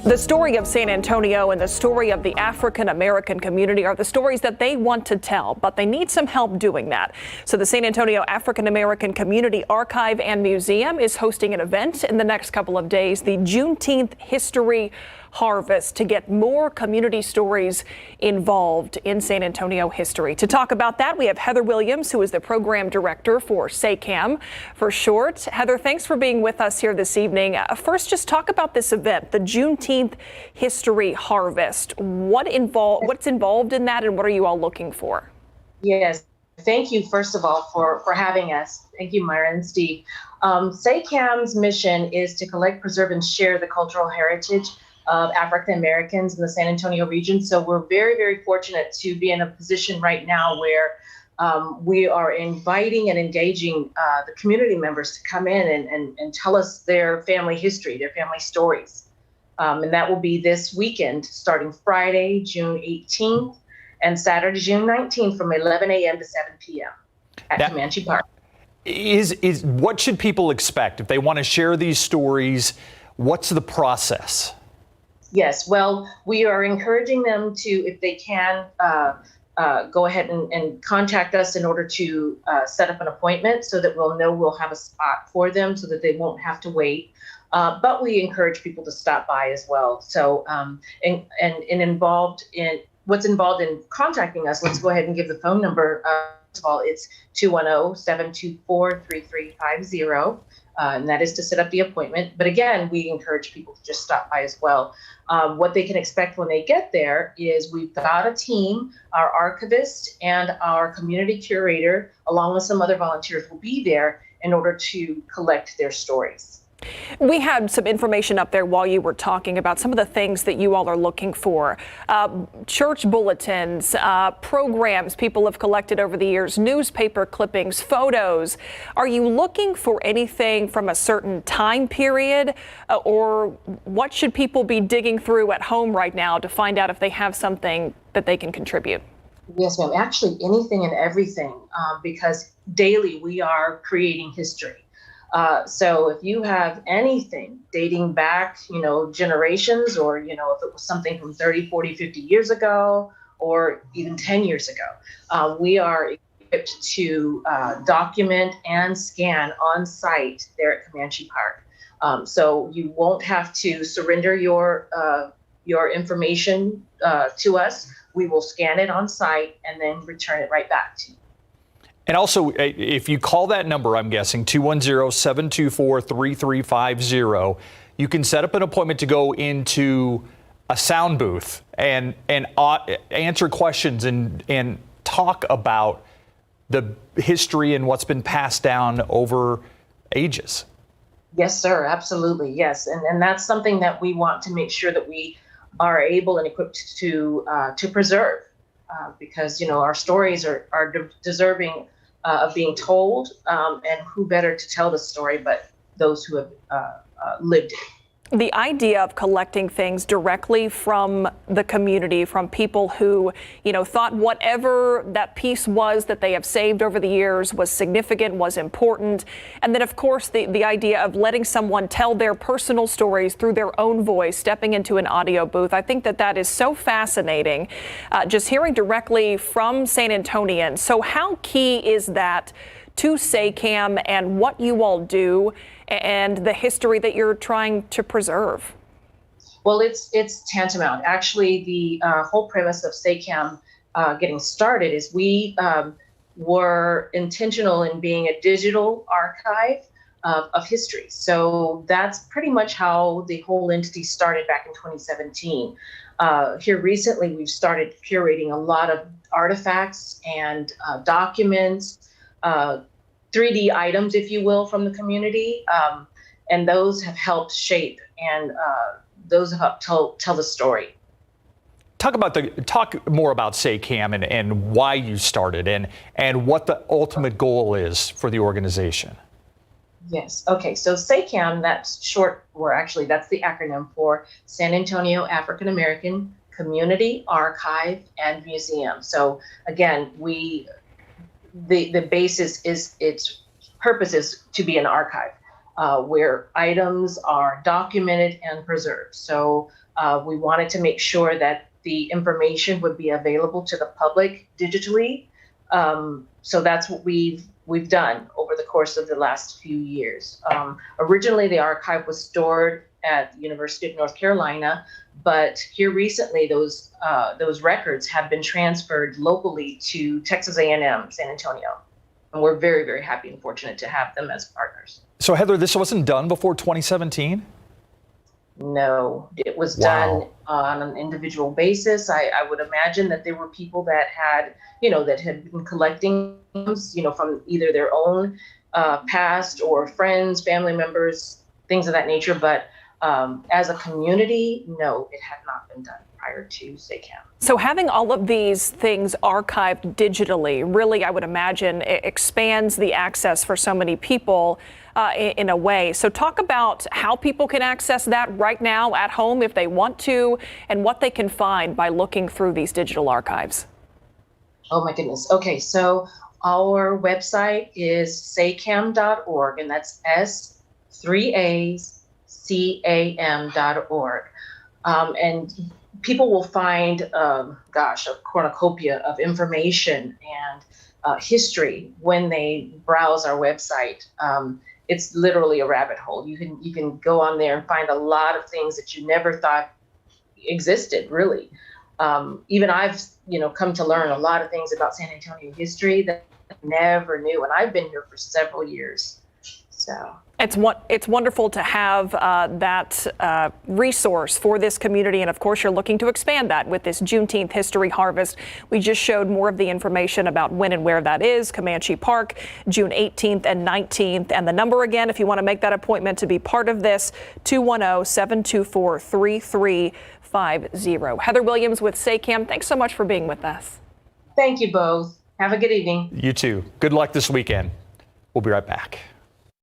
The story of San Antonio and the story of the African American community are the stories that they want to tell, but they need some help doing that. So the San Antonio African American Community Archive and Museum is hosting an event in the next couple of days, the Juneteenth History Harvest, to get more community stories involved in San Antonio history. To talk about that, we have Heather Williams, who is the program director for SACAM for short. Heather, thanks for being with us here this evening. First, just talk about this event, the Juneteenth History Harvest. What's involved in that, and what are you all looking for? Yes, thank you, first of all, for having us. Thank you, Myra and Steve. SACAM's mission is to collect, preserve, and share the cultural heritage of African Americans in the San Antonio region. So we're very, very fortunate to be in a position right now where we are inviting and engaging the community members to come in and tell us their family history, their family stories. And that will be this weekend, starting Friday, June 18th, and Saturday, June 19th, from 11 a.m. to 7 p.m. at Comanche Park. What should people expect if they want to share these stories? What's the process? Yes, well, we are encouraging them to, if they can, go ahead and contact us in order to set up an appointment so that we'll know we'll have a spot for them so that they won't have to wait. But we encourage people to stop by as well. So and involved in what's involved in contacting us, let's go ahead and give the phone number. First of all, it's 210-724-3350. And that is to set up the appointment. But again, we encourage people to just stop by as well. What they can expect when they get there is we've got a team, our archivist and our community curator, along with some other volunteers, will be there in order to collect their stories. We had some information up there while you were talking about some of the things that you all are looking for. Church bulletins, programs people have collected over the years, newspaper clippings, photos. Are you looking for anything from a certain time period, or what should people be digging through at home right now to find out if they have something that they can contribute? Yes, ma'am. Actually, anything and everything, because daily we are creating history. So if you have anything dating back, generations, or, if it was something from 30, 40, 50 years ago, or even 10 years ago, we are equipped to document and scan on site there at Comanche Park. So you won't have to surrender your information to us. We will scan it on site and then return it right back to you. And also, if you call that number, I'm guessing, 210-724-3350, you can set up an appointment to go into a sound booth and answer questions and talk about the history and what's been passed down over ages. Yes, sir. Absolutely. Yes. And that's something that we want to make sure that we are able and equipped to preserve. Because, our stories are deserving of being told, and who better to tell the story but those who have lived it. The idea of collecting things directly from the community, from people who, thought whatever that piece was that they have saved over the years was significant, was important. And then, of course, the idea of letting someone tell their personal stories through their own voice, stepping into an audio booth. I think that is so fascinating, just hearing directly from San Antonians. So how key is that to SACAM and what you all do and the history that you're trying to preserve? Well, it's tantamount. Actually, the whole premise of SACAM getting started is we were intentional in being a digital archive of history. So that's pretty much how the whole entity started back in 2017. Here recently, we've started curating a lot of artifacts and documents, 3D items, if you will, from the community. And those have helped shape and those have helped tell the story. Talk more about SACAM and why you started and what the ultimate goal is for the organization. Yes. Okay. So SACAM, that's short, or actually that's the acronym for San Antonio African American Community Archive and Museum. So again, the basis is its purpose is to be an archive. where items are documented and preserved. So we wanted to make sure that the information would be available to the public digitally. So that's what we've done over the course of the last few years. Originally, the archive was stored at the University of North Carolina, but here recently, those records have been transferred locally to Texas A&M San Antonio, and we're very, very happy and fortunate to have them as partners. So Heather, this wasn't done before 2017? No, it was Wow. done on an individual basis. I would imagine that there were people that had, that had been collecting, from either their own past or friends, family members, things of that nature. But as a community, no, it had not been done prior to SACAM. So having all of these things archived digitally, really, I would imagine, it expands the access for so many people in a way. So talk about how people can access that right now at home if they want to, and what they can find by looking through these digital archives. Oh my goodness. Okay, so our website is sacam.org, and that's S3ACAM.org. And people will find, a cornucopia of information and history when they browse our website. It's literally a rabbit hole. You can go on there and find a lot of things that you never thought existed, really. Even I've, come to learn a lot of things about San Antonio history that I never knew, and I've been here for several years. So it's wonderful to have that resource for this community, and of course you're looking to expand that with this Juneteenth History Harvest. We just showed more of the information about when and where that is. Comanche Park, June 18th and 19th, and the number again, if you want to make that appointment to be part of this, 210-724-3350. Heather Williams with SACAM, thanks so much for being with us. thank you both. Have a good evening. You too. Good luck this weekend. We'll be right back.